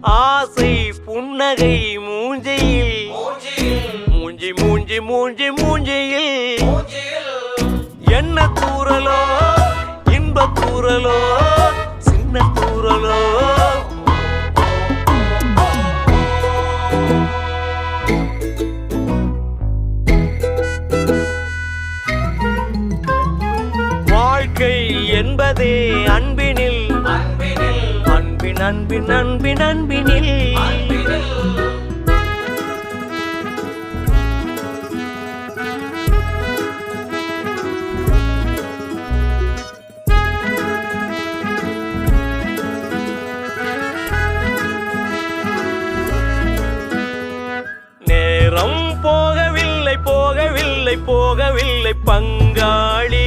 ஆசை புன்னகை மூஞ்சியில் மூஞ்சி மூஞ்சி மூஞ்சி மூஞ்சியில் என்ன தூரலோ இன்ப தூரலோ சின்ன தூரலோ வாழ்க்கை என்பதே அன்பினில் அன்பின் அன்பின் அன்பின் அன்பினில் நேரம் போகவில்லை போகவில்லை போகவில்லை பங்காளி